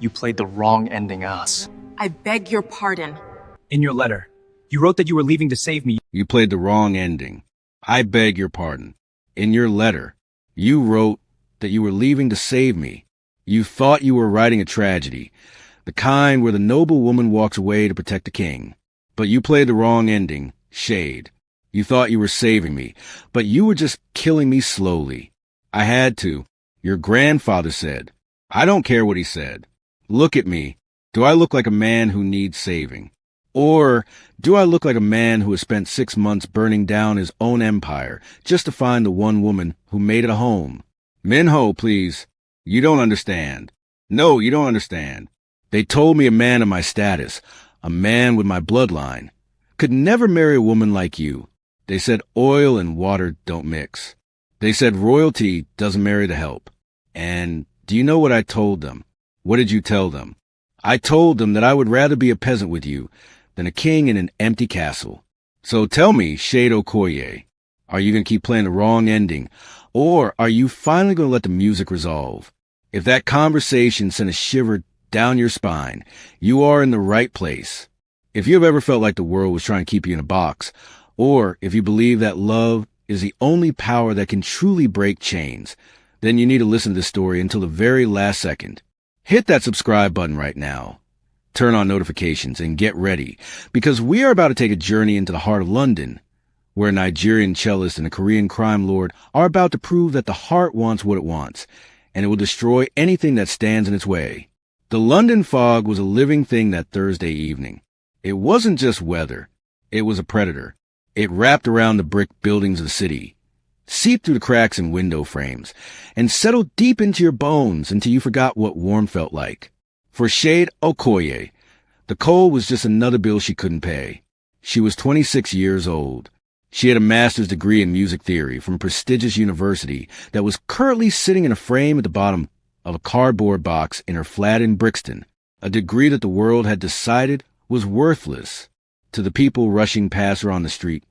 You played the wrong ending us. I beg your pardon. In your letter, you wrote that you were leaving to save me. You played the wrong ending. I beg your pardon. In your letter, you wrote that you were leaving to save me. You thought you were writing a tragedy, the kind where the noble woman walks away to protect the king. But you played the wrong ending, Shade. You thought you were saving me, but you were just killing me slowly. I had to. Your grandfather said. I don't care what he said. Look at me. Do I look like a man who needs saving? Or do I look like a man who has spent 6 months burning down his own empire just to find the one woman who made it a home? Minho, please. You don't understand. No, you don't understand. They told me a man of my status, a man with my bloodline, could never marry a woman like you. They said oil and water don't mix. They said royalty doesn't marry the help. And do you know what I told them? What did you tell them? I told them that I would rather be a peasant with you than a king in an empty castle. So tell me, Shade Okoye, are you going to keep playing the wrong ending, or are you finally going to let the music resolve? If that conversation sent a shiver down your spine, you are in the right place. If you have ever felt like the world was trying to keep you in a box, or if you believe that love is the only power that can truly break chains, then you need to listen to this story until the very last second. Hit that subscribe button right now. Turn on notifications and get ready, because we are about to take a journey into the heart of London, where a Nigerian cellist and a Korean crime lord are about to prove that the heart wants what it wants, and it will destroy anything that stands in its way. The London fog was a living thing that Thursday evening. It wasn't just weather. It was a predator. It wrapped around the brick buildings of the city, seeped through the cracks in window frames, and settled deep into your bones until you forgot what warm felt like. For Shade Okoye, the cold was just another bill she couldn't pay. She was 26 years old. She had a master's degree in music theory from a prestigious university that was currently sitting in a frame at the bottom of a cardboard box in her flat in Brixton, a degree that the world had decided was worthless to the people rushing past her on the street.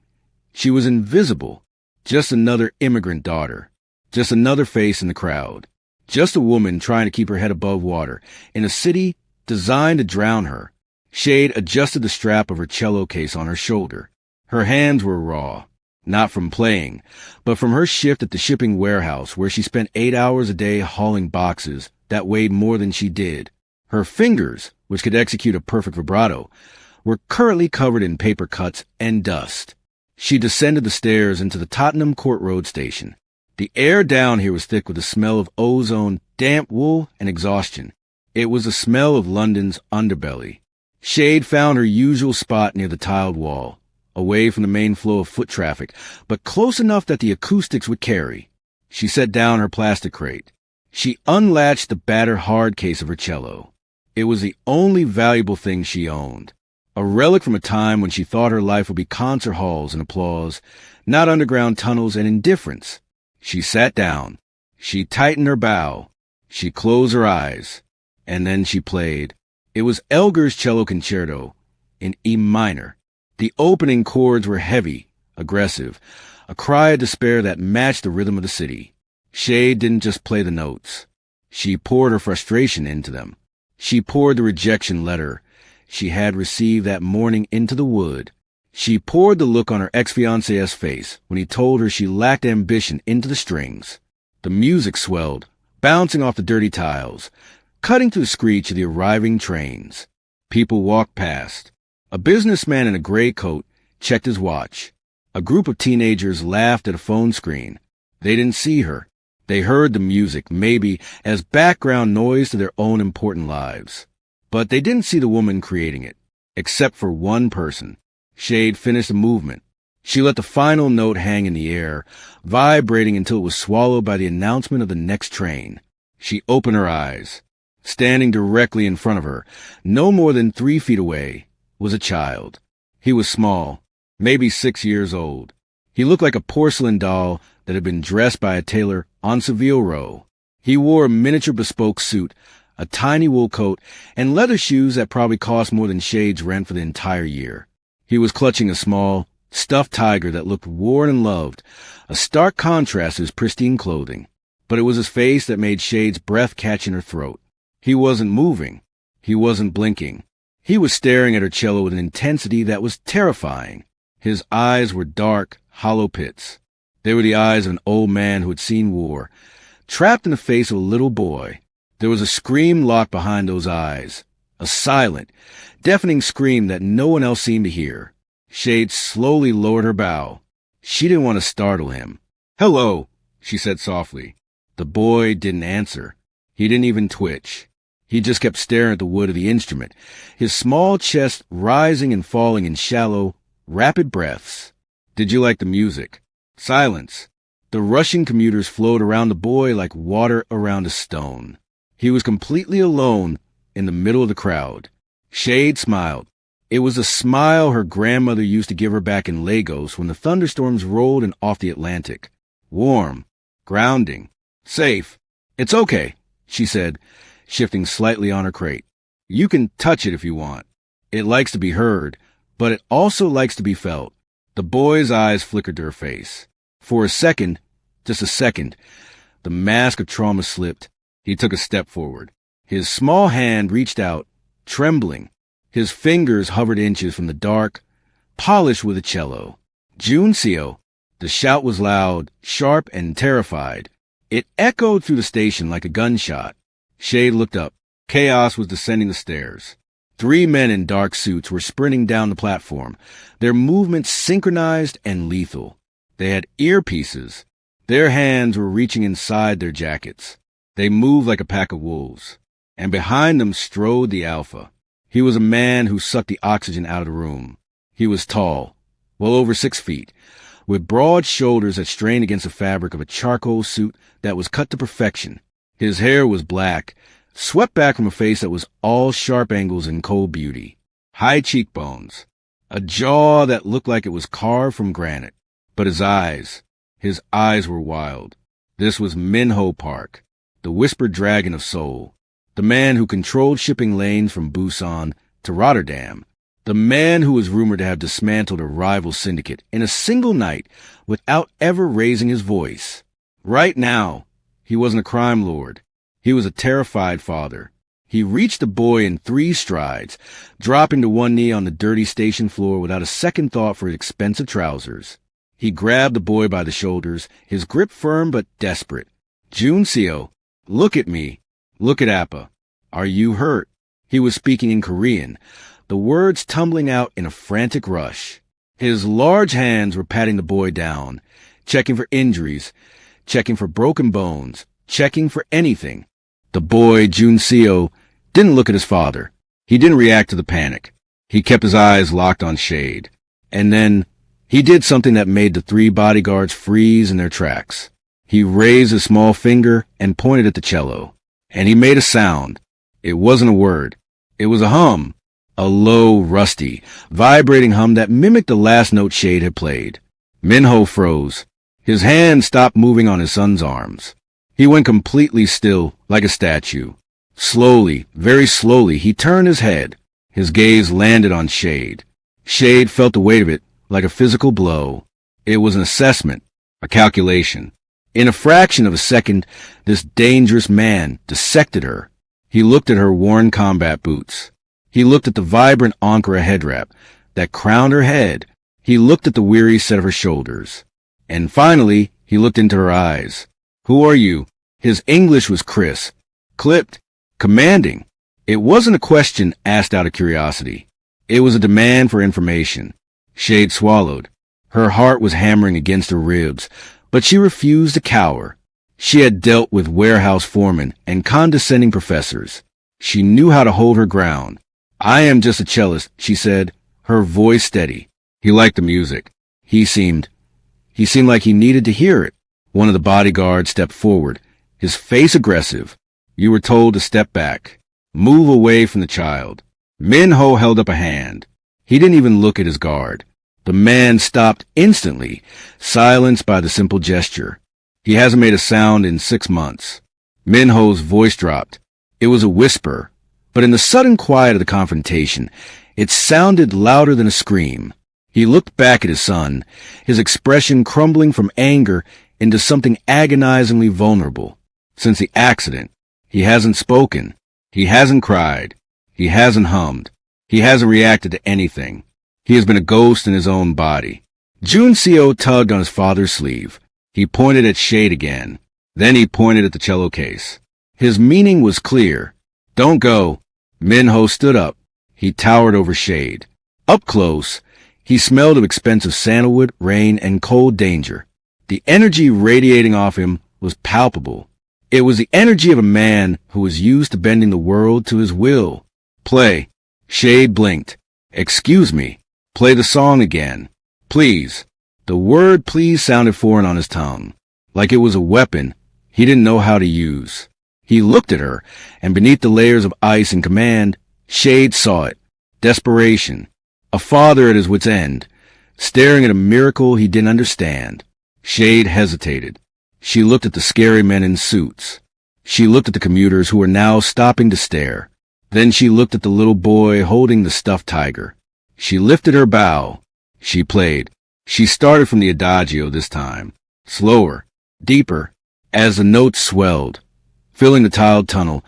She was invisible, just another immigrant daughter, just another face in the crowd, just a woman trying to keep her head above water in a city designed to drown her. Shade adjusted the strap of her cello case on her shoulder. Her hands were raw, not from playing, but from her shift at the shipping warehouse where she spent 8 hours a day hauling boxes that weighed more than she did. Her fingers, which could execute a perfect vibrato, were currently covered in paper cuts and dust. She descended the stairs into the Tottenham Court Road station. The air down here was thick with the smell of ozone, damp wool, and exhaustion. It was the smell of London's underbelly. Shade found her usual spot near the tiled wall, away from the main flow of foot traffic, but close enough that the acoustics would carry. She set down her plastic crate. She unlatched the battered hard case of her cello. It was the only valuable thing she owned, a relic from a time when she thought her life would be concert halls and applause, not underground tunnels and indifference. She sat down. She tightened her bow. She closed her eyes. And then she played. It was Elgar's cello concerto in E minor. The opening chords were heavy, aggressive, a cry of despair that matched the rhythm of the city. Shade didn't just play the notes. She poured her frustration into them. She poured the rejection letter she had received that morning into the wood. She poured the look on her ex-fiancé's face when he told her she lacked ambition into the strings. The music swelled, bouncing off the dirty tiles, cutting through the screech of the arriving trains. People walked past. A businessman in a gray coat checked his watch. A group of teenagers laughed at a phone screen. They didn't see her. They heard the music, maybe as background noise to their own important lives. But they didn't see the woman creating it, except for one person. Shade finished the movement. She let the final note hang in the air, vibrating until it was swallowed by the announcement of the next train. She opened her eyes. Standing directly in front of her, no more than 3 feet away, was a child. He was small, maybe 6 years old. He looked like a porcelain doll that had been dressed by a tailor on Savile Row. He wore a miniature bespoke suit, a tiny wool coat, and leather shoes that probably cost more than Shade's rent for the entire year. He was clutching a small, stuffed tiger that looked worn and loved, a stark contrast to his pristine clothing. But it was his face that made Shade's breath catch in her throat. He wasn't moving. He wasn't blinking. He was staring at her cello with an intensity that was terrifying. His eyes were dark, hollow pits. They were the eyes of an old man who had seen war, trapped in the face of a little boy. There was a scream locked behind those eyes, a silent, deafening scream that no one else seemed to hear. Shade slowly lowered her bow. She didn't want to startle him. "Hello," she said softly. The boy didn't answer. He didn't even twitch. He just kept staring at the wood of the instrument, his small chest rising and falling in shallow, rapid breaths. "Did you like the music?" Silence. The rushing commuters flowed around the boy like water around a stone. He was completely alone in the middle of the crowd. Shade smiled. It was a smile her grandmother used to give her back in Lagos when the thunderstorms rolled in off the Atlantic. Warm, grounding, safe. "It's okay," she said, shifting slightly on her crate. "You can touch it if you want. It likes to be heard, but it also likes to be felt." The boy's eyes flickered to her face. For a second, just a second, the mask of trauma slipped. He took a step forward. His small hand reached out, trembling. His fingers hovered inches from the dark, polished with a cello. "Juncio!" The shout was loud, sharp, and terrified. It echoed through the station like a gunshot. Shade looked up. Chaos was descending the stairs. 3 men in dark suits were sprinting down the platform, their movements synchronized and lethal. They had earpieces. Their hands were reaching inside their jackets. They moved like a pack of wolves. And behind them strode the Alpha. He was a man who sucked the oxygen out of the room. He was tall, well over 6 feet, with broad shoulders that strained against the fabric of a charcoal suit that was cut to perfection. His hair was black, swept back from a face that was all sharp angles and cold beauty. High cheekbones. A jaw that looked like it was carved from granite. But his eyes were wild. This was Minho Park, the whispered dragon of Seoul. The man who controlled shipping lanes from Busan to Rotterdam. The man who was rumored to have dismantled a rival syndicate in a single night without ever raising his voice. Right now, he wasn't a crime lord. He was a terrified father. He reached the boy in 3 strides, dropping to one knee on the dirty station floor without a second thought for his expensive trousers. He grabbed the boy by the shoulders, his grip firm but desperate. "Juncio, look at me. Look at Appa. Are you hurt?" He was speaking in Korean, the words tumbling out in a frantic rush. His large hands were patting the boy down, checking for injuries, checking for broken bones, checking for anything. The boy, Juncio, didn't look at his father. He didn't react to the panic. He kept his eyes locked on Shade. And then he did something that made the 3 bodyguards freeze in their tracks. He raised a small finger and pointed at the cello. And he made a sound. It wasn't a word. It was a hum. A low, rusty, vibrating hum that mimicked the last note Shade had played. Minho froze. His hand stopped moving on his son's arms. He went completely still, like a statue. Slowly, very slowly, he turned his head. His gaze landed on Shade. Shade felt the weight of it, like a physical blow. It was an assessment, a calculation. In a fraction of a second, this dangerous man dissected her. He looked at her worn combat boots. He looked at the vibrant Ankara head wrap that crowned her head. He looked at the weary set of her shoulders. And finally, he looked into her eyes. "Who are you?" His English was crisp, clipped, commanding. It wasn't a question asked out of curiosity. It was a demand for information. Shade swallowed. Her heart was hammering against her ribs, but she refused to cower. She had dealt with warehouse foremen and condescending professors. She knew how to hold her ground. "I am just a cellist," she said, her voice steady. He liked the music. He seemed like he needed to hear it. One of the bodyguards stepped forward, his face aggressive. "You were told to step back. Move away from the child." Minho held up a hand. He didn't even look at his guard. The man stopped instantly, silenced by the simple gesture. "He hasn't made a sound in 6 months. Minho's voice dropped. It was a whisper, but in the sudden quiet of the confrontation, it sounded louder than a scream. He looked back at his son, his expression crumbling from anger into something agonizingly vulnerable. Since the accident, he hasn't spoken. He hasn't cried. He hasn't hummed. He hasn't reacted to anything. He has been a ghost in his own body. Juncio tugged on his father's sleeve. He pointed at Shade again. Then he pointed at the cello case. His meaning was clear. Don't go. Minho stood up. He towered over Shade. Up close, he smelled of expensive sandalwood, rain, and cold danger. The energy radiating off him was palpable. It was the energy of a man who was used to bending the world to his will. Play. Shade blinked. Excuse me. Play the song again. Please. The word please sounded foreign on his tongue, like it was a weapon he didn't know how to use. He looked at her, and beneath the layers of ice and command, Shade saw it. Desperation. A father at his wit's end, staring at a miracle he didn't understand. Shade hesitated. She looked at the scary men in suits. She looked at the commuters who were now stopping to stare. Then she looked at the little boy holding the stuffed tiger. She lifted her bow. She played. She started from the adagio this time. Slower, deeper, as the notes swelled. Filling the tiled tunnel,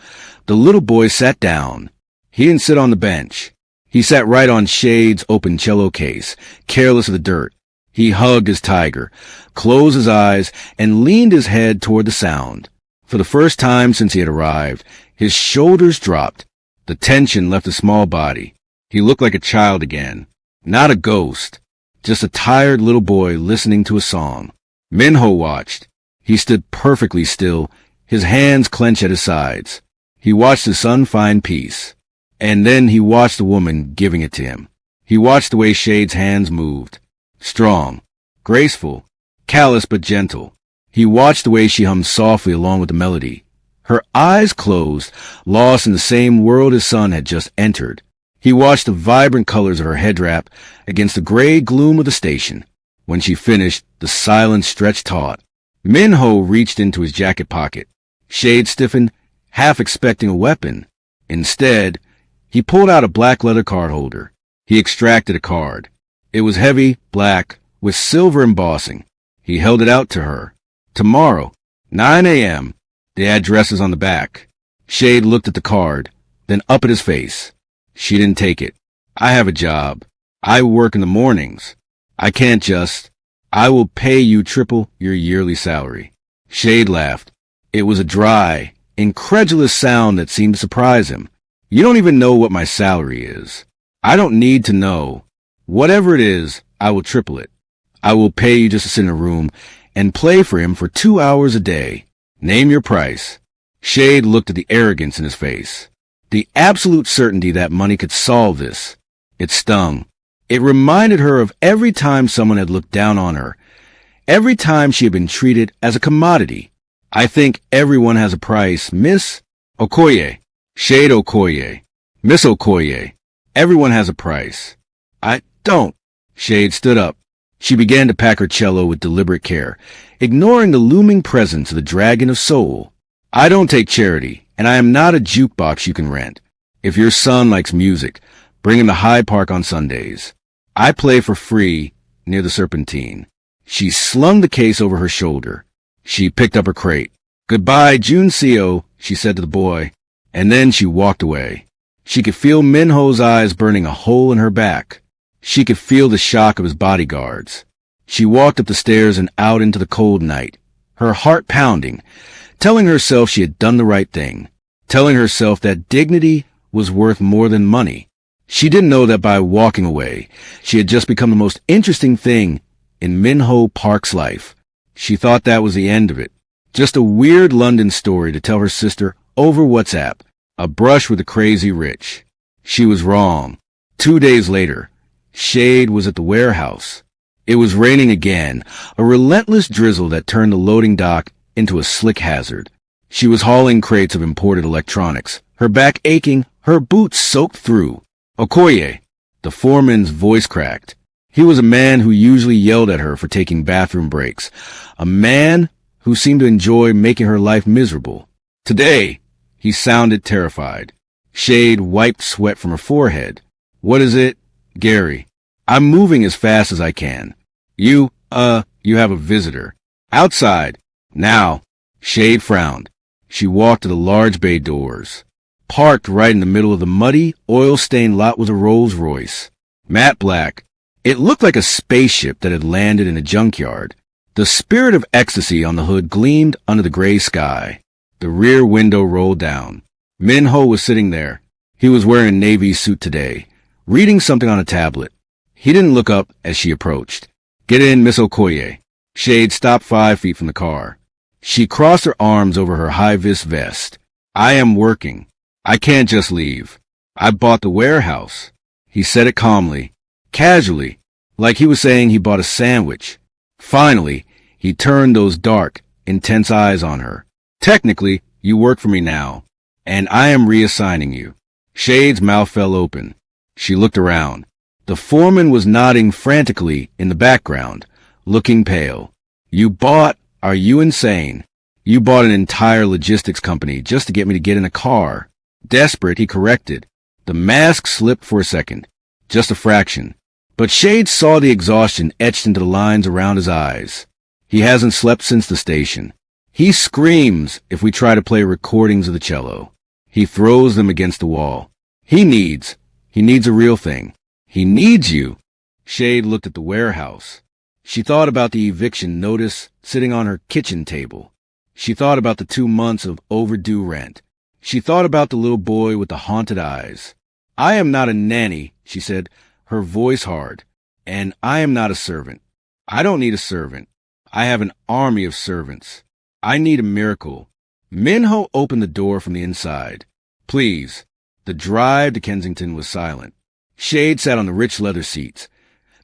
the little boy sat down. He didn't sit on the bench. He sat right on Shade's open cello case, careless of the dirt. He hugged his tiger, closed his eyes, and leaned his head toward the sound. For the first time since he had arrived, his shoulders dropped. The tension left his small body. He looked like a child again. Not a ghost. Just a tired little boy listening to a song. Minho watched. He stood perfectly still, his hands clenched at his sides. He watched the sun find peace. And then he watched the woman giving it to him. He watched the way Shade's hands moved. Strong, graceful, callous but gentle. He watched the way she hummed softly along with the melody. Her eyes closed, lost in the same world his son had just entered. He watched the vibrant colors of her head wrap against the gray gloom of the station. When she finished, the silence stretched taut. Minho reached into his jacket pocket. Shade stiffened, half expecting a weapon. Instead, he pulled out a black leather card holder. He extracted a card. It was heavy, black, with silver embossing. He held it out to her. Tomorrow, 9 a.m. The address is on the back. Shade looked at the card, then up at his face. She didn't take it. I have a job. I work in the mornings. I can't just. I will pay you triple your yearly salary. Shade laughed. It was a dry, incredulous sound that seemed to surprise him. You don't even know what my salary is. I don't need to know. Whatever it is, I will triple it. I will pay you just to sit in a room and play for him for 2 hours a day. Name your price. Shade looked at the arrogance in his face. The absolute certainty that money could solve this. It stung. It reminded her of every time someone had looked down on her. Every time she had been treated as a commodity. I think everyone has a price, Miss Okoye. Shade Okoye. Miss Okoye. Everyone has a price. I don't. Shade stood up. She began to pack her cello with deliberate care, ignoring the looming presence of the dragon of soul. I don't take charity, and I am not a jukebox you can rent. If your son likes music, bring him to Hyde Park on Sundays. I play for free near the Serpentine. She slung the case over her shoulder. She picked up her crate. Goodbye, Juncio, she said to the boy, and then she walked away. She could feel Minho's eyes burning a hole in her back. She could feel the shock of his bodyguards. She walked up the stairs and out into the cold night, her heart pounding, telling herself she had done the right thing, telling herself that dignity was worth more than money. She didn't know that by walking away, she had just become the most interesting thing in Minho Park's life. She thought that was the end of it. Just a weird London story to tell her sister over WhatsApp. A brush with the crazy rich. She was wrong. 2 days later, Shade was at the warehouse. It was raining again, a relentless drizzle that turned the loading dock into a slick hazard. She was hauling crates of imported electronics, her back aching, her boots soaked through. Okoye. The foreman's voice cracked. He was a man who usually yelled at her for taking bathroom breaks, a man who seemed to enjoy making her life miserable. Today, he sounded terrified. Shade wiped sweat from her forehead. What is it? Gary. I'm moving as fast as I can. You have a visitor. Outside. Now. Shade frowned. She walked to the large bay doors. Parked right in the middle of the muddy, oil-stained lot was a Rolls-Royce. Matte black. It looked like a spaceship that had landed in a junkyard. The spirit of ecstasy on the hood gleamed under the gray sky. The rear window rolled down. Min-ho was sitting there. He was wearing a navy suit today, reading something on a tablet. He didn't look up as she approached. "Get in, Miss Okoye." Shade stopped 5 feet from the car. She crossed her arms over her high-vis vest. "I am working. I can't just leave. I bought the warehouse." He said it calmly, casually, like he was saying he bought a sandwich. Finally, he turned those dark, intense eyes on her. "Technically, you work for me now, and I am reassigning you." Shade's mouth fell open. She looked around. The foreman was nodding frantically in the background, looking pale. Are you insane? You bought an entire logistics company just to get me to get in a car." Desperate, he corrected. The mask slipped for a second, just a fraction. But Shade saw the exhaustion etched into the lines around his eyes. "He hasn't slept since the station. He screams if we try to play recordings of the cello. He throws them against the wall. He needs a real thing. He needs you." Shade looked at the warehouse. She thought about the eviction notice sitting on her kitchen table. She thought about the 2 months of overdue rent. She thought about the little boy with the haunted eyes. "I am not a nanny," she said, her voice hard, "and I am not a servant. I don't need a servant. I have an army of servants. I need a miracle." Min-ho opened the door from the inside. "Please." The drive to Kensington was silent. Shade sat on the rich leather seats,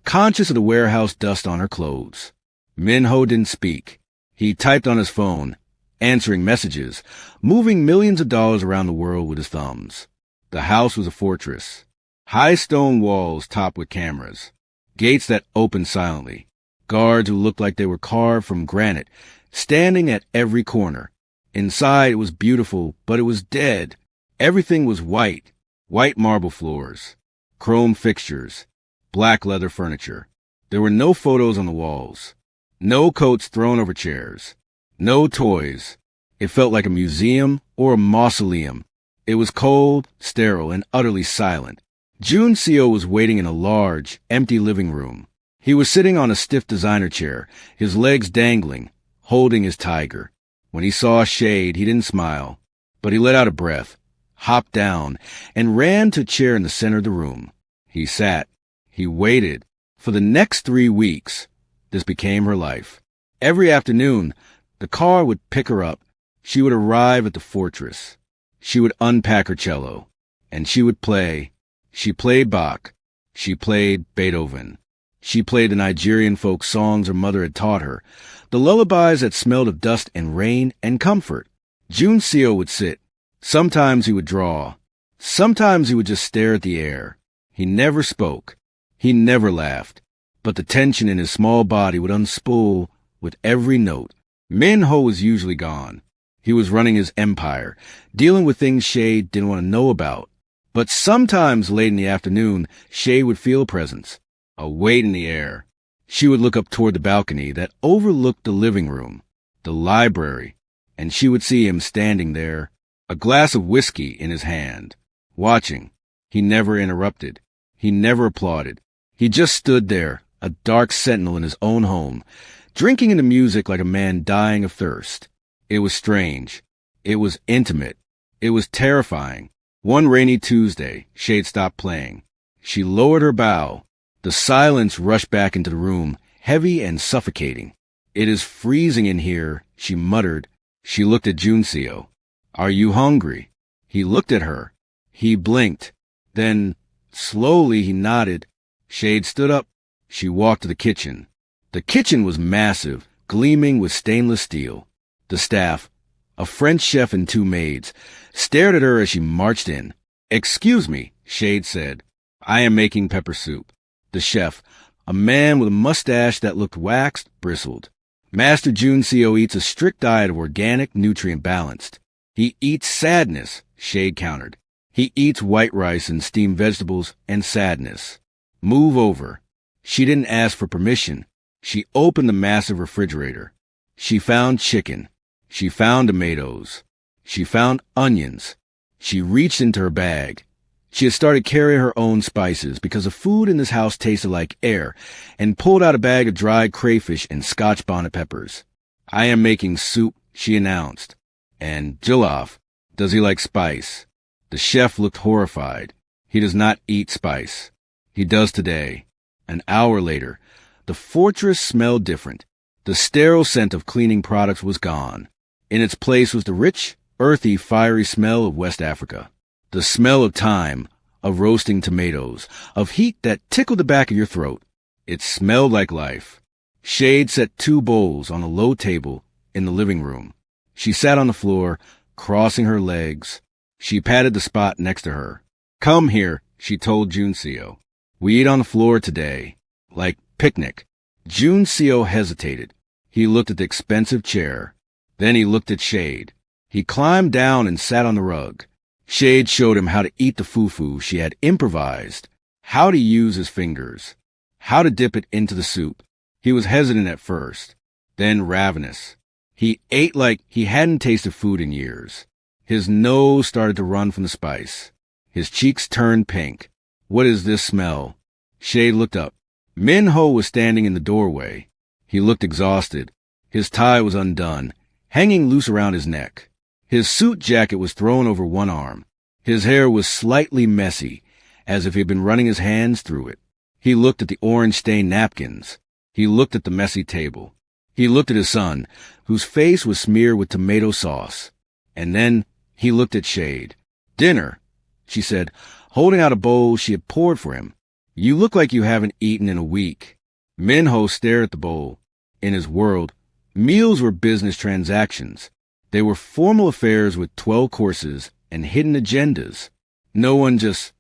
conscious of the warehouse dust on her clothes. Min-ho didn't speak. He typed on his phone, answering messages, moving millions of dollars around the world with his thumbs. The house was a fortress. High stone walls topped with cameras. Gates that opened silently. Guards who looked like they were carved from granite, standing at every corner. Inside it was beautiful, but it was dead. Everything was white. White marble floors. Chrome fixtures. Black leather furniture. There were no photos on the walls. No coats thrown over chairs. No toys. It felt like a museum or a mausoleum. It was cold, sterile, and utterly silent. Jun Seo was waiting in a large, empty living room. He was sitting on a stiff designer chair, his legs dangling, holding his tiger. When he saw Shade, he didn't smile, but he let out a breath, hopped down, and ran to a chair in the center of the room. He sat. He waited. For the next 3 weeks, this became her life. Every afternoon, the car would pick her up. She would arrive at the fortress. She would unpack her cello, and she would play. She played Bach. She played Beethoven. She played the Nigerian folk songs her mother had taught her, the lullabies that smelled of dust and rain and comfort. Jun Seo would sit. Sometimes he would draw. Sometimes he would just stare at the air. He never spoke. He never laughed. But the tension in his small body would unspool with every note. Min-ho was usually gone. He was running his empire, dealing with things Shade didn't want to know about. But sometimes late in the afternoon, Shade would feel a presence, a weight in the air. She would look up toward the balcony that overlooked the living room, the library, and she would see him standing there, a glass of whiskey in his hand, watching. He never interrupted. He never applauded. He just stood there, a dark sentinel in his own home, drinking in the music like a man dying of thirst. It was strange. It was intimate. It was terrifying. One rainy Tuesday, Shade stopped playing. She lowered her bow. The silence rushed back into the room, heavy and suffocating. "It is freezing in here," she muttered. She looked at Jun Seo. "Are you hungry?" He looked at her. He blinked. Then, slowly, he nodded. Shade stood up. She walked to the kitchen. The kitchen was massive, gleaming with stainless steel. The staff, a French chef and 2 maids, stared at her as she marched in. "Excuse me," Shade said. "I am making pepper soup." The chef, a man with a mustache that looked waxed, bristled. "Master Jun Seo eats a strict diet of organic, nutrient-balanced." "He eats sadness," Shade countered. "He eats white rice and steamed vegetables and sadness." "Move over." She didn't ask for permission. She opened the massive refrigerator. She found chicken. She found tomatoes. She found onions. She reached into her bag. She had started carrying her own spices because the food in this house tasted like air, and pulled out a bag of dried crayfish and Scotch bonnet peppers. "I am making soup," she announced. "And Jollof, does he like spice?" The chef looked horrified. "He does not eat spice." "He does today." An hour later, the fortress smelled different. The sterile scent of cleaning products was gone. In its place was the rich, earthy, fiery smell of West Africa. The smell of thyme, of roasting tomatoes, of heat that tickled the back of your throat. It smelled like life. Shade set 2 bowls on a low table in the living room. She sat on the floor, crossing her legs. She patted the spot next to her. "Come here," she told Juncio. "We eat on the floor today. Like picnic." Juncio hesitated. He looked at the expensive chair. Then he looked at Shade. He climbed down and sat on the rug. Shade showed him how to eat the fufu she had improvised, how to use his fingers, how to dip it into the soup. He was hesitant at first, then ravenous. He ate like he hadn't tasted food in years. His nose started to run from the spice. His cheeks turned pink. "What is this smell?" Shade looked up. Minho was standing in the doorway. He looked exhausted. His tie was undone, hanging loose around his neck. His suit jacket was thrown over one arm. His hair was slightly messy, as if he had been running his hands through it. He looked at the orange-stained napkins. He looked at the messy table. He looked at his son, whose face was smeared with tomato sauce. And then he looked at Shade. "Dinner," she said, holding out a bowl she had poured for him. "You look like you haven't eaten in a week." Minho stared at the bowl. In his world, meals were business transactions. They were formal affairs with 12 courses and hidden agendas. No one just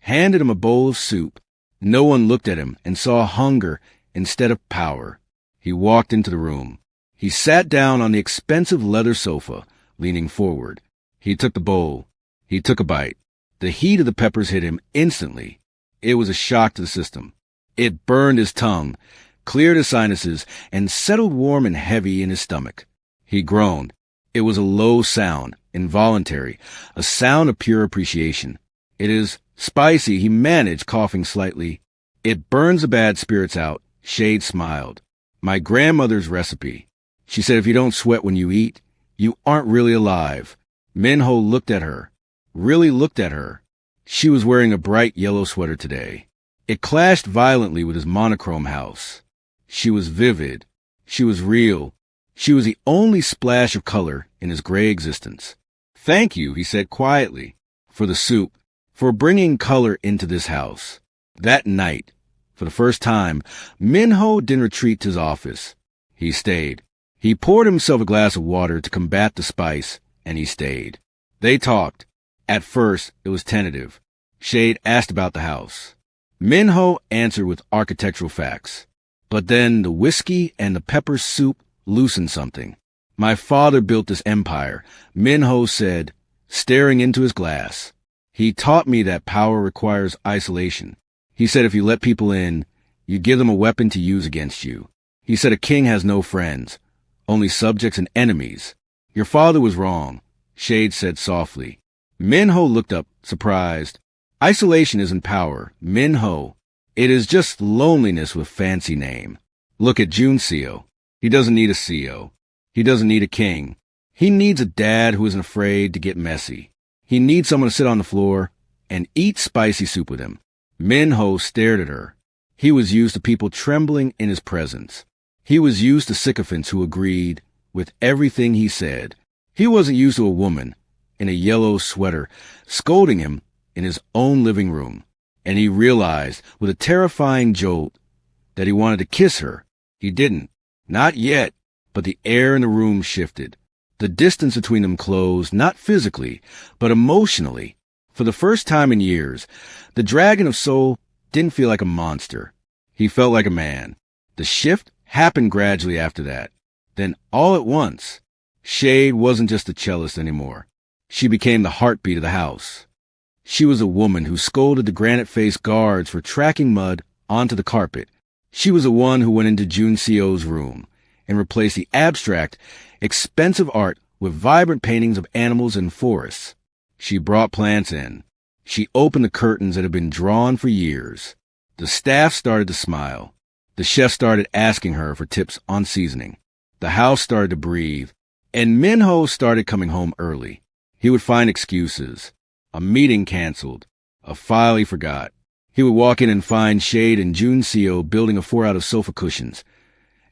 handed him a bowl of soup. No one looked at him and saw hunger instead of power. He walked into the room. He sat down on the expensive leather sofa, leaning forward. He took the bowl. He took a bite. The heat of the peppers hit him instantly. It was a shock to the system. It burned his tongue, cleared his sinuses, and settled warm and heavy in his stomach. He groaned. It was a low sound, involuntary, a sound of pure appreciation. "It is spicy," he managed, coughing slightly. "It burns the bad spirits out." Shade smiled. "My grandmother's recipe. She said if you don't sweat when you eat, you aren't really alive." Minho looked at her, really looked at her. She was wearing a bright yellow sweater today. It clashed violently with his monochrome house. She was vivid. She was real. She was the only splash of color in his gray existence. "Thank you," he said quietly, "for the soup, for bringing color into this house." That night, for the first time, Minho didn't retreat to his office. He stayed. He poured himself a glass of water to combat the spice, and he stayed. They talked. At first, it was tentative. Shade asked about the house. Minho answered with architectural facts. But then the whiskey and the pepper soup loosened something. "My father built this empire," Minho said, staring into his glass. "He taught me that power requires isolation. He said if you let people in, you give them a weapon to use against you. He said a king has no friends, only subjects and enemies." "Your father was wrong," Shade said softly. Minho looked up, surprised. "Isolation isn't power, Minho. It is just loneliness with fancy name. Look at Juncio. He doesn't need a CEO. He doesn't need a king. He needs a dad who isn't afraid to get messy. He needs someone to sit on the floor and eat spicy soup with him." Minho stared at her. He was used to people trembling in his presence. He was used to sycophants who agreed with everything he said. He wasn't used to a woman in a yellow sweater scolding him in his own living room. And he realized with a terrifying jolt that he wanted to kiss her. He didn't. Not yet. But the air in the room shifted. The distance between them closed, not physically, but emotionally. For the first time in years, the dragon of soul didn't feel like a monster. He felt like a man. The shift happened gradually after that. Then all at once, Shade wasn't just a cellist anymore. She became the heartbeat of the house. She was a woman who scolded the granite-faced guards for tracking mud onto the carpet. She was the one who went into Juncio's room and replaced the abstract, expensive art with vibrant paintings of animals and forests. She brought plants in. She opened the curtains that had been drawn for years. The staff started to smile. The chef started asking her for tips on seasoning. The house started to breathe, and Minho started coming home early. He would find excuses. A meeting canceled. A file he forgot. He would walk in and find Shade and Junseo building a fort out of sofa cushions,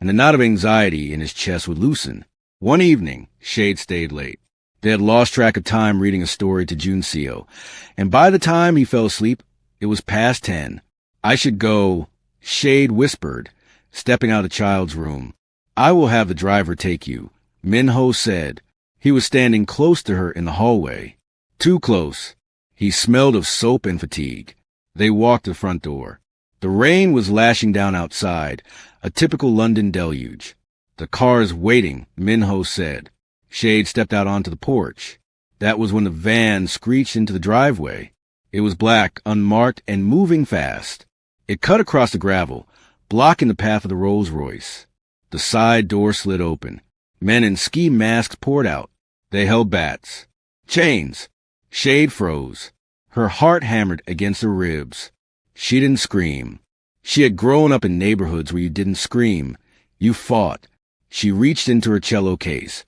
and the knot of anxiety in his chest would loosen. One evening, Shade stayed late. They had lost track of time reading a story to Junseo, and by the time he fell asleep, it was past 10. I should go, Shade whispered, stepping out of the child's room. I will have the driver take you, Minho said. He was standing close to her in the hallway. Too close. He smelled of soap and fatigue. They walked to the front door. The rain was lashing down outside, a typical London deluge. The car's waiting, Minho said. Shade stepped out onto the porch. That was when the van screeched into the driveway. It was black, unmarked, and moving fast. It cut across the gravel, blocking the path of the Rolls-Royce. The side door slid open. Men in ski masks poured out. They held bats. Chains. Shade froze. Her heart hammered against her ribs. She didn't scream. She had grown up in neighborhoods where you didn't scream. You fought. She reached into her cello case,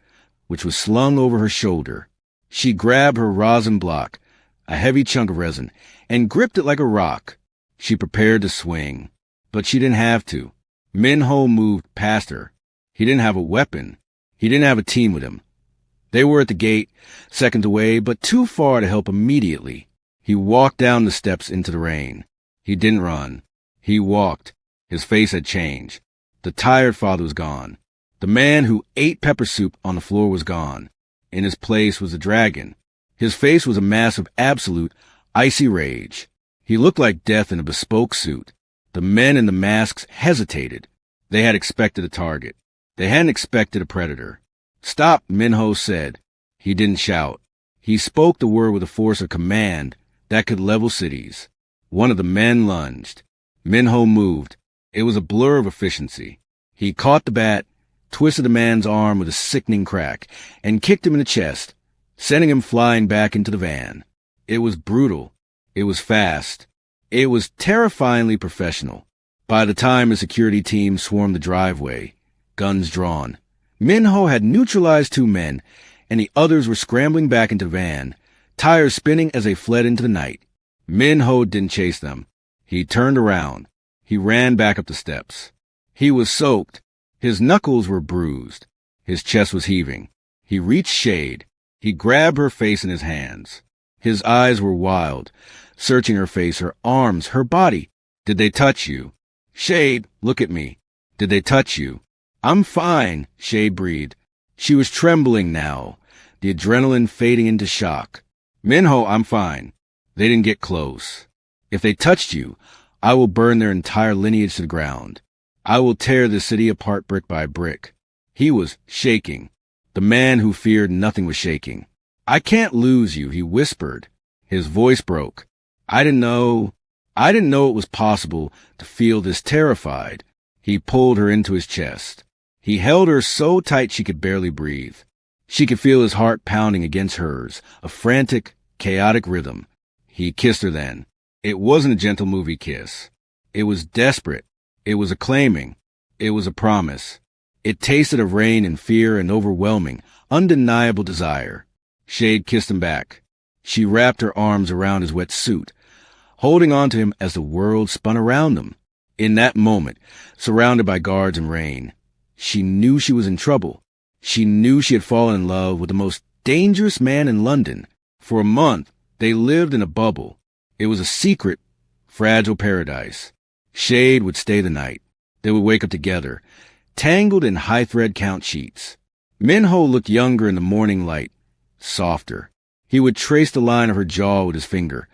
which was slung over her shoulder. She grabbed her rosin block, a heavy chunk of resin, and gripped it like a rock. She prepared to swing, but she didn't have to. Minho moved past her. He didn't have a weapon. He didn't have a team with him. They were at the gate, seconds away, but too far to help immediately. He walked down the steps into the rain. He didn't run. He walked. His face had changed. The tired father was gone. The man who ate pepper soup on the floor was gone. In his place was the dragon. His face was a mask of absolute, icy rage. He looked like death in a bespoke suit. The men in the masks hesitated. They had expected a target. They hadn't expected a predator. Stop, Minho said. He didn't shout. He spoke the word with a force of command that could level cities. One of the men lunged. Minho moved. It was a blur of efficiency. He caught the bat, twisted the man's arm with a sickening crack, and kicked him in the chest, sending him flying back into the van. It was brutal. It was fast. It was terrifyingly professional. By the time the security team swarmed the driveway, guns drawn, Minho had neutralized 2 men, and the others were scrambling back into the van, tires spinning as they fled into the night. Minho didn't chase them. He turned around. He ran back up the steps. He was soaked. His knuckles were bruised. His chest was heaving. He reached Shade. He grabbed her face in his hands. His eyes were wild, searching her face, her arms, her body. Did they touch you? Shade, look at me. Did they touch you? I'm fine, Shade breathed. She was trembling now, the adrenaline fading into shock. Minho, I'm fine. They didn't get close. If they touched you, I will burn their entire lineage to the ground. I will tear the city apart brick by brick. He was shaking. The man who feared nothing was shaking. I can't lose you, he whispered. His voice broke. I didn't know it was possible to feel this terrified. He pulled her into his chest. He held her so tight she could barely breathe. She could feel his heart pounding against hers, a frantic, chaotic rhythm. He kissed her then. It wasn't a gentle movie kiss. It was desperate. It was a claiming. It was a promise. It tasted of rain and fear and overwhelming, undeniable desire. Shade kissed him back. She wrapped her arms around his wet suit, holding on to him as the world spun around them. In that moment, surrounded by guards and rain, she knew she was in trouble. She knew she had fallen in love with the most dangerous man in London. For a month, they lived in a bubble. It was a secret, fragile paradise. Shade would stay the night. They would wake up together, tangled in high-thread count sheets. Minho looked younger in the morning light, softer. He would trace the line of her jaw with his finger,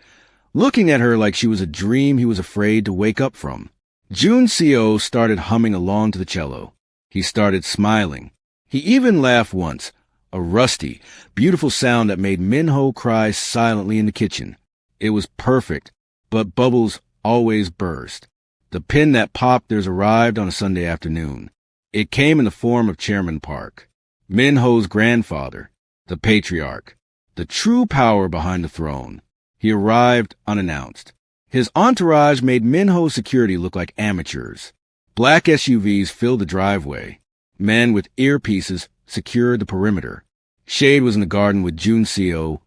looking at her like she was a dream he was afraid to wake up from. Junseo started humming along to the cello. He started smiling. He even laughed once, a rusty, beautiful sound that made Minho cry silently in the kitchen. It was perfect, but bubbles always burst. The pin that popped theirs arrived on a Sunday afternoon. It came in the form of Chairman Park, Minho's grandfather, the patriarch. the true power behind the throne. He arrived unannounced. His entourage made Minho's security look like amateurs. Black SUVs filled the driveway. Men with earpieces secured the perimeter. Shade was in the garden with Junseo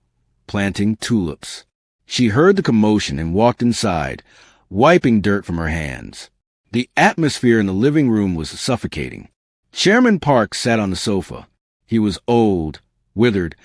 planting tulips. She heard the commotion and walked inside, wiping dirt from her hands. The atmosphere in the living room was suffocating. Chairman Park sat on the sofa. He was old, withered,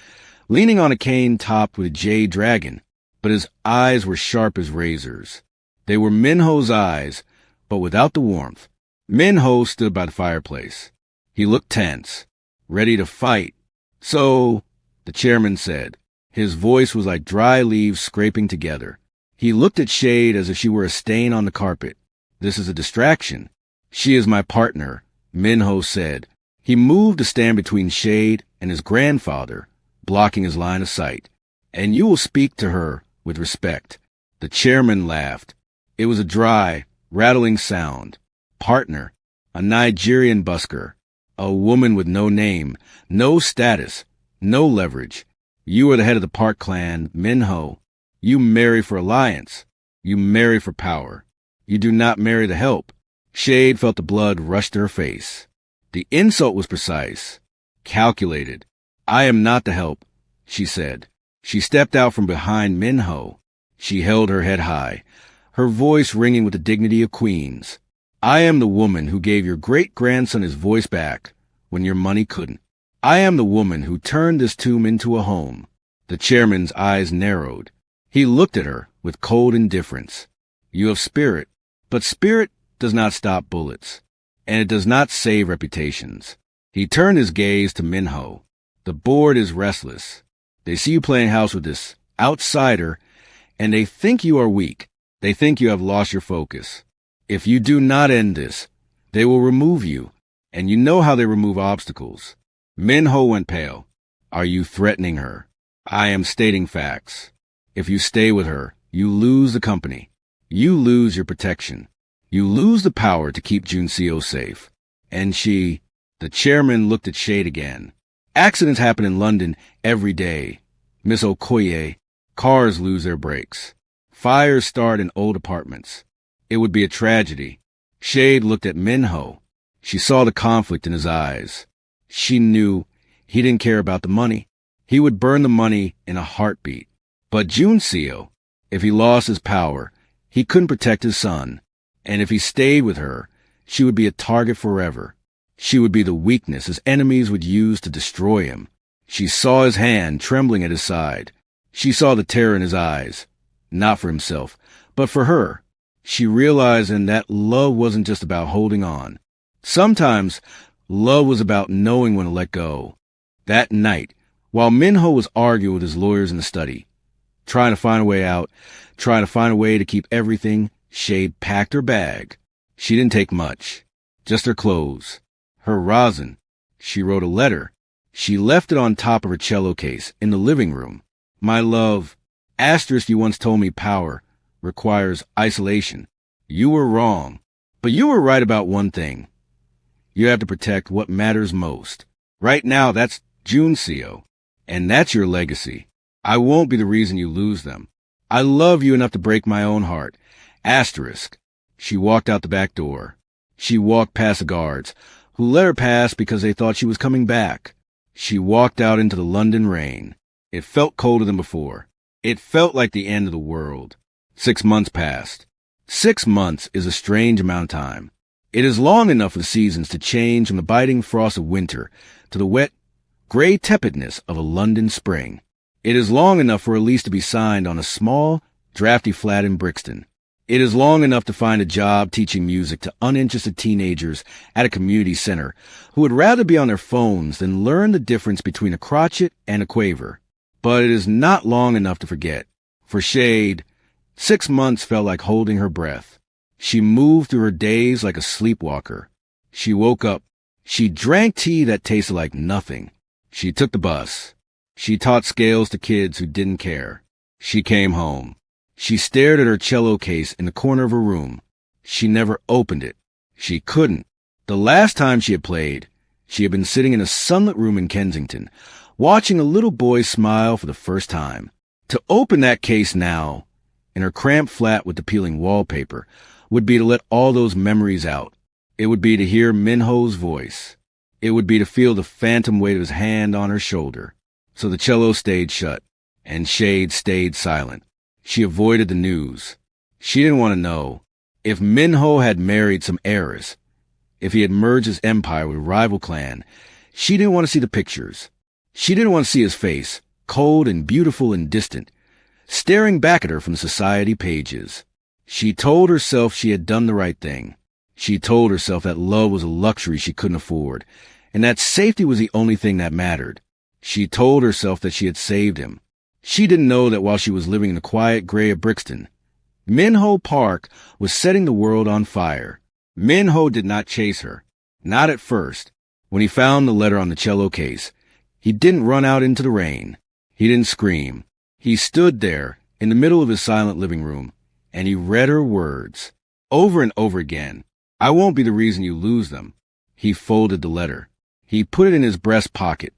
leaning on a cane topped with a jade dragon, but his eyes were sharp as razors. They were Minho's eyes, but without the warmth. Minho stood by the fireplace. He looked tense, ready to fight. "So," the chairman said. His voice was like dry leaves scraping together. He looked at Shade as if she were a stain on the carpet. "This is a distraction." "She is my partner," Minho said. He moved to stand between Shade and his grandfather, blocking his line of sight. "And you will speak to her with respect." The chairman laughed. It was a dry, rattling sound. Partner, a Nigerian busker, a woman with no name, no status, no leverage. You are the head of the Park clan, Minho. You marry for alliance. You marry for power. You do not marry the help. Shade felt the blood rush to her face. The insult was precise, calculated. "I am not the help," she said. She stepped out from behind Minho. She held her head high, her voice ringing with the dignity of queens. "I am the woman who gave your great-grandson his voice back when your money couldn't. I am the woman who turned this tomb into a home." The chairman's eyes narrowed. He looked at her with cold indifference. "You have spirit, but spirit does not stop bullets, and it does not save reputations." He turned his gaze to Minho. "The board is restless. They see you playing house with this outsider, and they think you are weak. They think you have lost your focus. If you do not end this, they will remove you, and you know how they remove obstacles." Minho went pale. "Are you threatening her?" "I am stating facts. If you stay with her, you lose the company. You lose your protection. You lose the power to keep Junseo safe. And she..." The chairman looked at Shade again. "Accidents happen in London every day. Miss Okoye, cars lose their brakes. Fires start in old apartments. It would be a tragedy." Shade looked at Minho. She saw the conflict in his eyes. She knew he didn't care about the money. He would burn the money in a heartbeat. But Junseo, if he lost his power, he couldn't protect his son. And if he stayed with her, she would be a target forever. She would be the weakness his enemies would use to destroy him. She saw his hand trembling at his side. She saw the terror in his eyes, not for himself, but for her. She realized then that love wasn't just about holding on. Sometimes love was about knowing when to let go. That night, while Minho was arguing with his lawyers in the study, trying to find a way out, trying to find a way to keep everything, Shade packed her bag. She didn't take much, just her clothes, her rosin. She wrote a letter. She left it on top of her cello case in the living room. "My love, asterisk, you once told me power requires isolation. You were wrong, but you were right about one thing. You have to protect what matters most. Right now, that's Junseo, and that's your legacy. I won't be the reason you lose them. I love you enough to break my own heart. Asterisk." She walked out the back door. She walked past the guards, who let her pass because they thought she was coming back. She walked out into the London rain. It felt colder than before. It felt like the end of the world. 6 months passed. 6 months is a strange amount of time. It is long enough for the seasons to change from the biting frost of winter to the wet, gray tepidness of a London spring. It is long enough for a lease to be signed on a small, drafty flat in Brixton. It is long enough to find a job teaching music to uninterested teenagers at a community center who would rather be on their phones than learn the difference between a crotchet and a quaver. But it is not long enough to forget. For Shade, 6 months felt like holding her breath. She moved through her days like a sleepwalker. She woke up. She drank tea that tasted like nothing. She took the bus. She taught scales to kids who didn't care. She came home. She stared at her cello case in the corner of her room. She never opened it. She couldn't. The last time she had played, she had been sitting in a sunlit room in Kensington, watching a little boy smile for the first time. To open that case now, in her cramped flat with the peeling wallpaper, would be to let all those memories out. It would be to hear Minho's voice. It would be to feel the phantom weight of his hand on her shoulder. So the cello stayed shut, and Shade stayed silent. She avoided the news. She didn't want to know. If Minho had married some heiress, if he had merged his empire with a rival clan, she didn't want to see the pictures. She didn't want to see his face, cold and beautiful and distant, staring back at her from the society pages. She told herself she had done the right thing. She told herself that love was a luxury she couldn't afford, and that safety was the only thing that mattered. She told herself that she had saved him. She didn't know that while she was living in the quiet gray of Brixton, Minho Park was setting the world on fire. Minho did not chase her. Not at first. When he found the letter on the cello case, he didn't run out into the rain. He didn't scream. He stood there in the middle of his silent living room, and he read her words over and over again. I won't be the reason you lose them. He folded the letter. He put it in his breast pocket,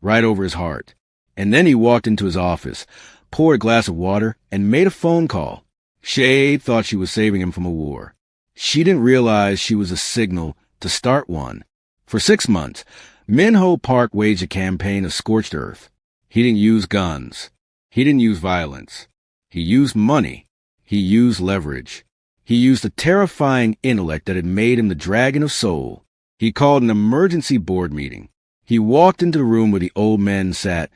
right over his heart. And then he walked into his office, poured a glass of water, and made a phone call. Shade thought she was saving him from a war. She didn't realize she was a signal to start one. For 6 months, Minho Park waged a campaign of scorched earth. He didn't use guns. He didn't use violence. He used money. He used leverage. He used the terrifying intellect that had made him the dragon of soul. He called an emergency board meeting. He walked into the room where the old men sat,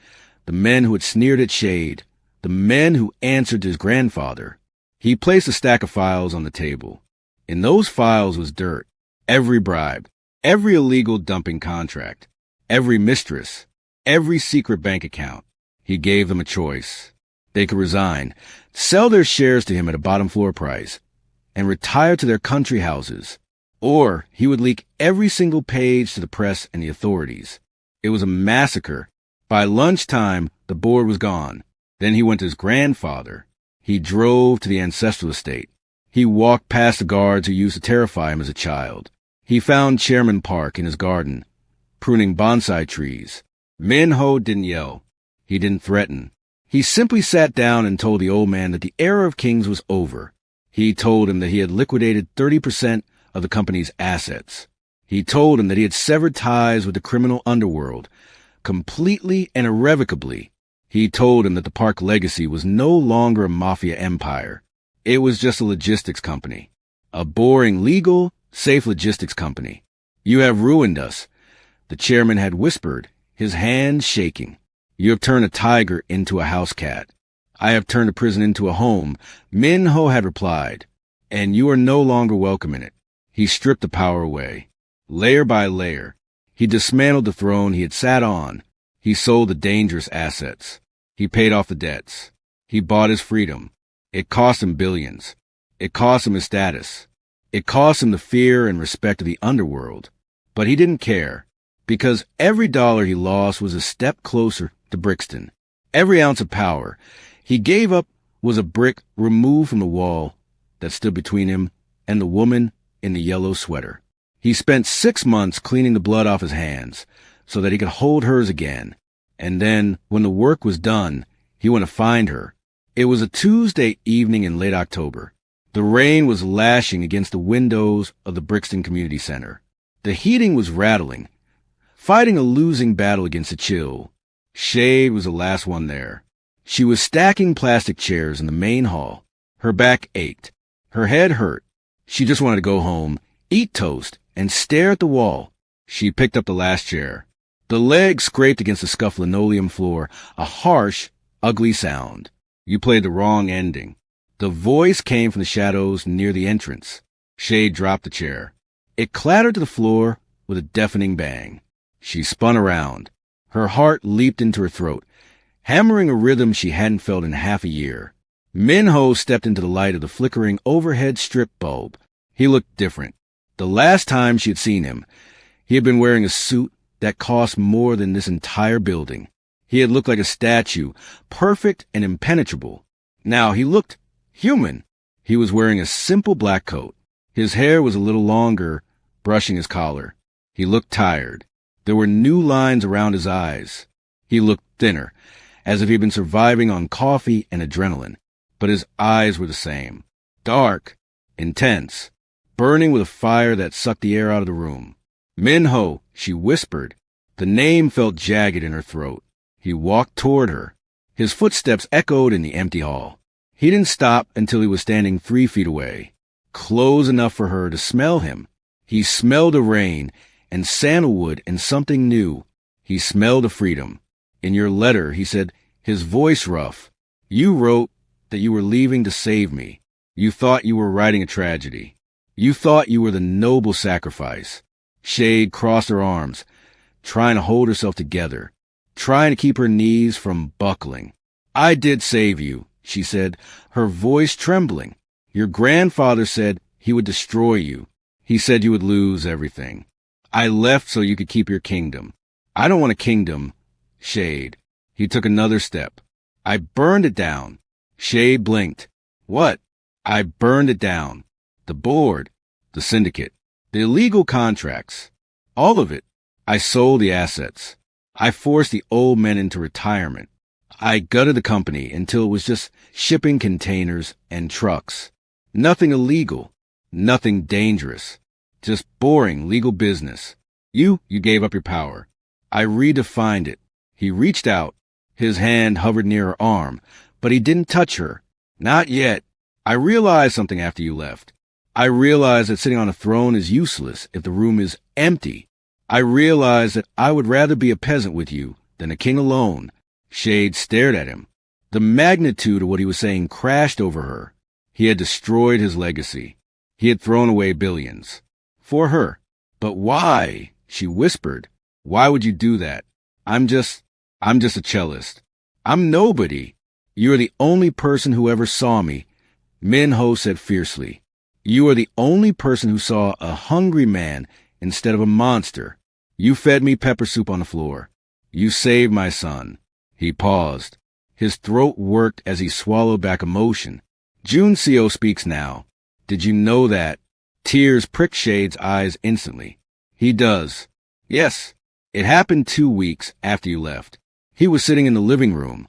the men who had sneered at Shade, the men who answered to his grandfather. He placed a stack of files on the table. In those files was dirt, every bribe, every illegal dumping contract, every mistress, every secret bank account. He gave them a choice. They could resign, sell their shares to him at a bottom floor price, and retire to their country houses. Or he would leak every single page to the press and the authorities. It was a massacre. By lunchtime, the board was gone. Then he went to his grandfather. He drove to the ancestral estate. He walked past the guards who used to terrify him as a child. He found Chairman Park in his garden, pruning bonsai trees. Minho didn't yell. He didn't threaten. He simply sat down and told the old man that the era of kings was over. He told him that he had liquidated 30% of the company's assets. He told him that he had severed ties with the criminal underworld, completely and irrevocably. He told him that the Park legacy was no longer a mafia empire. It was just a logistics company. A boring, legal, safe logistics company. You have ruined us, the chairman had whispered, his hands shaking. You have turned a tiger into a house cat. I have turned a prison into a home, Minho had replied, and you are no longer welcome in it. He stripped the power away. Layer by layer, he dismantled the throne he had sat on. He sold the dangerous assets. He paid off the debts. He bought his freedom. It cost him billions. It cost him his status. It cost him the fear and respect of the underworld. But he didn't care, because every dollar he lost was a step closer to Brixton. Every ounce of power he gave up was a brick removed from the wall that stood between him and the woman in the yellow sweater. He spent 6 months cleaning the blood off his hands so that he could hold hers again. And then, when the work was done, he went to find her. It was a Tuesday evening in late October. The rain was lashing against the windows of the Brixton Community Center. The heating was rattling, fighting a losing battle against the chill. Shade was the last one there. She was stacking plastic chairs in the main hall. Her back ached. Her head hurt. She just wanted to go home, eat toast, and stare at the wall. She picked up the last chair. The leg scraped against the scuffed linoleum floor, a harsh, ugly sound. You played the wrong ending. The voice came from the shadows near the entrance. Shade dropped the chair. It clattered to the floor with a deafening bang. She spun around. Her heart leaped into her throat, hammering a rhythm she hadn't felt in half a year. Minho stepped into the light of the flickering overhead strip bulb. He looked different. The last time she had seen him, he had been wearing a suit that cost more than this entire building. He had looked like a statue, perfect and impenetrable. Now he looked human. He was wearing a simple black coat. His hair was a little longer, brushing his collar. He looked tired. There were new lines around his eyes. He looked thinner, as if he'd been surviving on coffee and adrenaline, but his eyes were the same. Dark, intense, burning with a fire that sucked the air out of the room. Minho, she whispered. The name felt jagged in her throat. He walked toward her. His footsteps echoed in the empty hall. He didn't stop until he was standing 3 feet away, close enough for her to smell him. He smelled of rain and sandalwood and something new. He smelled of freedom. In your letter, he said, his voice rough, you wrote that you were leaving to save me. You thought you were writing a tragedy. You thought you were the noble sacrifice. Shade crossed her arms, trying to hold herself together, trying to keep her knees from buckling. I did save you, she said, her voice trembling. Your grandfather said he would destroy you. He said you would lose everything. I left so you could keep your kingdom. I don't want a kingdom. Shade. He took another step. I burned it down. Shade blinked. What? I burned it down. The board, the syndicate, the illegal contracts, all of it. I sold the assets. I forced the old men into retirement. I gutted the company until it was just shipping containers and trucks. Nothing illegal, nothing dangerous, just boring legal business. You gave up your power. I redefined it. He reached out. His hand hovered near her arm, but he didn't touch her. Not yet. I realized something after you left. I realized that sitting on a throne is useless if the room is empty. I realized that I would rather be a peasant with you than a king alone. Shade stared at him. The magnitude of what he was saying crashed over her. He had destroyed his legacy. He had thrown away billions. For her. But why? She whispered. Why would you do that? I'm just a cellist. I'm nobody. You are the only person who ever saw me. Minho said fiercely. You are the only person who saw a hungry man instead of a monster. You fed me pepper soup on the floor. You saved my son. He paused. His throat worked as he swallowed back emotion. Juncio speaks now. Did you know that? Tears pricked Shade's eyes instantly. He does. Yes. It happened 2 weeks after you left. He was sitting in the living room,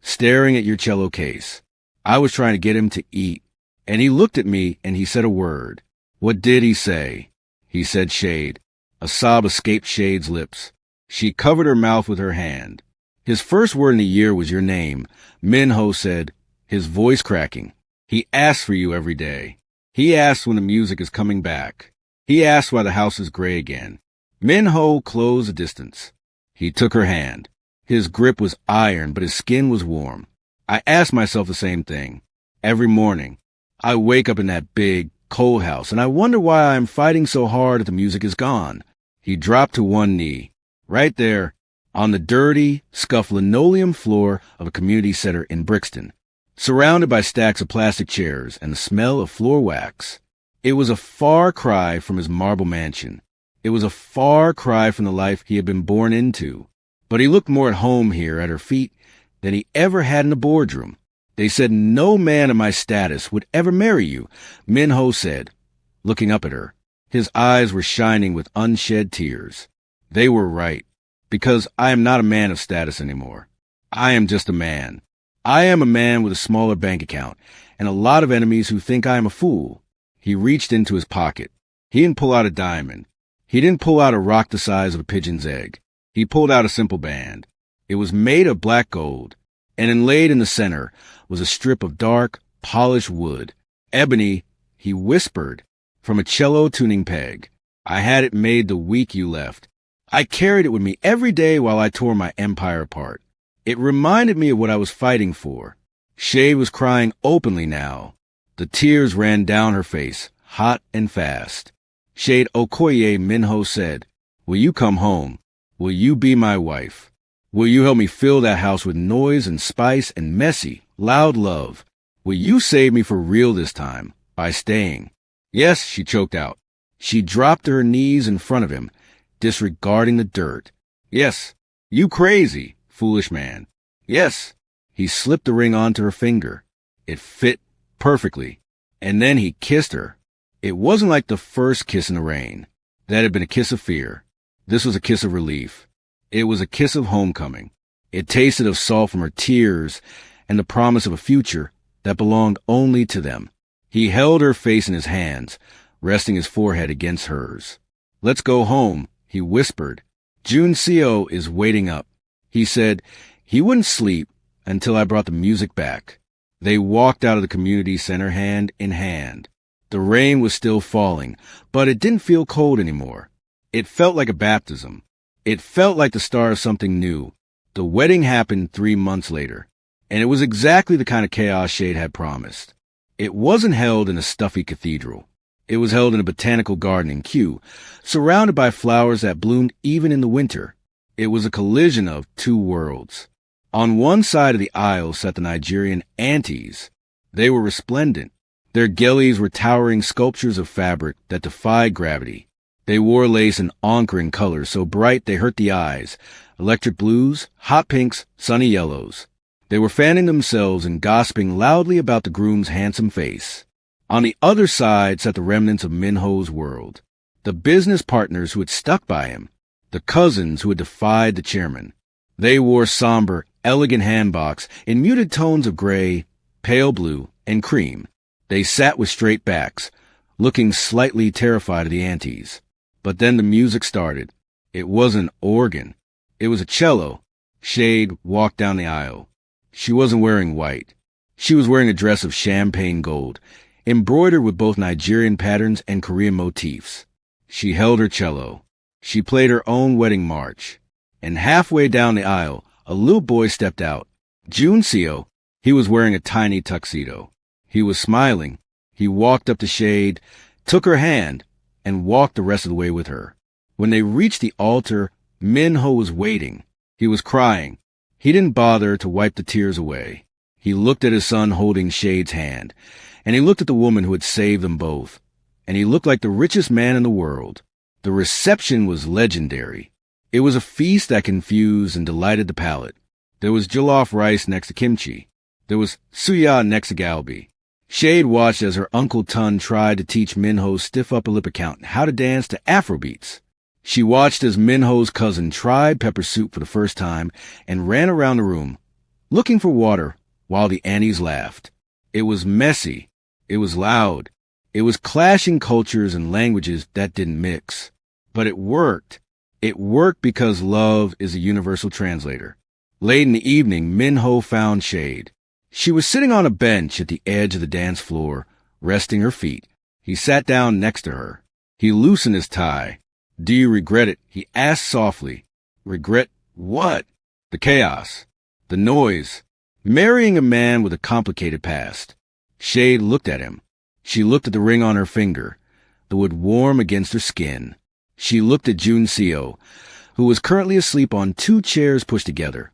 staring at your cello case. I was trying to get him to eat, and he looked at me and he said a word. What did he say? He said Shade. A sob escaped Shade's lips. She covered her mouth with her hand. His first word in the year was your name. Minho said, his voice cracking. He asks for you every day. He asks when the music is coming back. He asks why the house is gray again. Minho closed the distance. He took her hand. His grip was iron, but his skin was warm. I asked myself the same thing. Every morning, I wake up in that big, cold house, and I wonder why I am fighting so hard if the music is gone. He dropped to one knee, right there, on the dirty, scuffed linoleum floor of a community center in Brixton, surrounded by stacks of plastic chairs and the smell of floor wax. It was a far cry from his marble mansion. It was a far cry from the life he had been born into. But he looked more at home here at her feet than he ever had in the boardroom. They said no man of my status would ever marry you, Minho said, looking up at her. His eyes were shining with unshed tears. They were right, because I am not a man of status anymore. I am just a man. I am a man with a smaller bank account and a lot of enemies who think I am a fool. He reached into his pocket. He didn't pull out a diamond. He didn't pull out a rock the size of a pigeon's egg. He pulled out a simple band. It was made of black gold, and inlaid in the center was a strip of dark, polished wood. Ebony, he whispered, from a cello tuning peg. I had it made the week you left. I carried it with me every day while I tore my empire apart. It reminded me of what I was fighting for. Shade was crying openly now. The tears ran down her face, hot and fast. Shade Okoye, Minho said, will you come home? Will you be my wife? Will you help me fill that house with noise and spice and messy, loud love? Will you save me for real this time, by staying? Yes, she choked out. She dropped to her knees in front of him, disregarding the dirt. Yes, you crazy, foolish man. Yes. He slipped the ring onto her finger. It fit perfectly. And then he kissed her. It wasn't like the first kiss in the rain. That had been a kiss of fear. This was a kiss of relief. It was a kiss of homecoming. It tasted of salt from her tears and the promise of a future that belonged only to them. He held her face in his hands, resting his forehead against hers. "Let's go home," he whispered. "Junseo is waiting up." He said he wouldn't sleep until I brought the music back. They walked out of the community center hand in hand. The rain was still falling, but it didn't feel cold anymore. It felt like a baptism. It felt like the start of something new. The wedding happened 3 months later, and it was exactly the kind of chaos Shade had promised. It wasn't held in a stuffy cathedral. It was held in a botanical garden in Kew, surrounded by flowers that bloomed even in the winter. It was a collision of two worlds. On one side of the aisle sat the Nigerian aunties. They were resplendent. Their gillies were towering sculptures of fabric that defied gravity. They wore lace in oncoming colors so bright they hurt the eyes, electric blues, hot pinks, sunny yellows. They were fanning themselves and gossiping loudly about the groom's handsome face. On the other side sat the remnants of Minho's world, the business partners who had stuck by him, the cousins who had defied the chairman. They wore somber, elegant handbocks in muted tones of gray, pale blue, and cream. They sat with straight backs, looking slightly terrified of the aunties. But then the music started. It wasn't an organ. It was a cello. Shade walked down the aisle. She wasn't wearing white. She was wearing a dress of champagne gold, embroidered with both Nigerian patterns and Korean motifs. She held her cello. She played her own wedding march. And halfway down the aisle, a little boy stepped out. Junseo. He was wearing a tiny tuxedo. He was smiling. He walked up to Shade, took her hand, and walked the rest of the way with her. When they reached the altar, Minho was waiting. He was crying. He didn't bother to wipe the tears away. He looked at his son holding Shade's hand, and he looked at the woman who had saved them both, and he looked like the richest man in the world. The reception was legendary. It was a feast that confused and delighted the palate. There was jollof rice next to kimchi. There was suya next to galbi. Shade watched as her Uncle Tun tried to teach Minho's stiff upper lip accountant how to dance to Afrobeats. She watched as Minho's cousin tried pepper soup for the first time and ran around the room, looking for water while the aunties laughed. It was messy. It was loud. It was clashing cultures and languages that didn't mix. But it worked. It worked because love is a universal translator. Late in the evening, Minho found Shade. She was sitting on a bench at the edge of the dance floor, resting her feet. He sat down next to her. He loosened his tie. "Do you regret it?" he asked softly. "Regret what?" "The chaos. The noise. Marrying a man with a complicated past." Shade looked at him. She looked at the ring on her finger, the wood warm against her skin. She looked at Junseo, who was currently asleep on 2 chairs pushed together,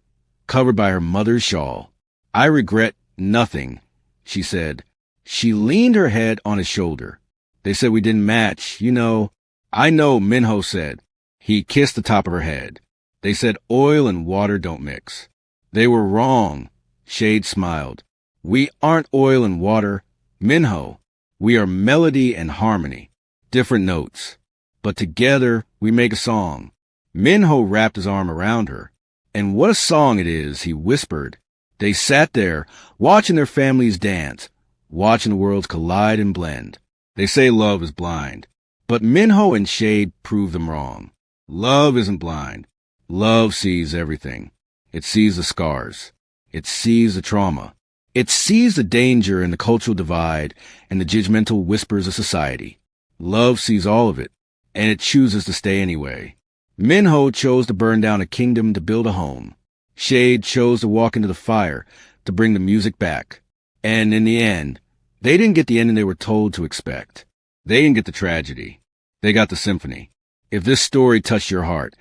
covered by her mother's shawl. "I regret nothing," she said. She leaned her head on his shoulder. "They said we didn't match, you know." "I know," Minho said. He kissed the top of her head. "They said oil and water don't mix." "They were wrong." Shade smiled. "We aren't oil and water, Minho. We are melody and harmony, different notes. But together we make a song." Minho wrapped his arm around her. "And what a song it is," he whispered. They sat there, watching their families dance, watching the worlds collide and blend. They say love is blind, but Minho and Shade proved them wrong. Love isn't blind. Love sees everything. It sees the scars. It sees the trauma. It sees the danger and the cultural divide and the judgmental whispers of society. Love sees all of it, and it chooses to stay anyway. Minho chose to burn down a kingdom to build a home. Shade chose to walk into the fire to bring the music back. And in the end, they didn't get the ending they were told to expect. They didn't get the tragedy. They got the symphony. If this story touched your heart,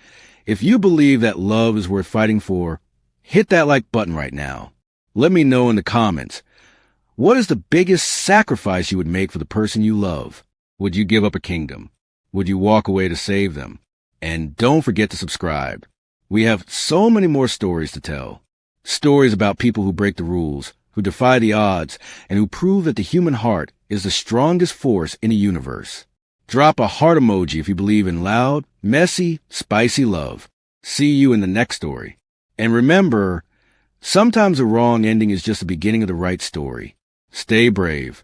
if you believe that love is worth fighting for, hit that like button right now. Let me know in the comments. What is the biggest sacrifice you would make for the person you love? Would you give up a kingdom? Would you walk away to save them? And don't forget to subscribe. We have so many more stories to tell. Stories about people who break the rules, who defy the odds, and who prove that the human heart is the strongest force in the universe. Drop a heart emoji if you believe in loud, messy, spicy love. See you in the next story. And remember, sometimes a wrong ending is just the beginning of the right story. Stay brave.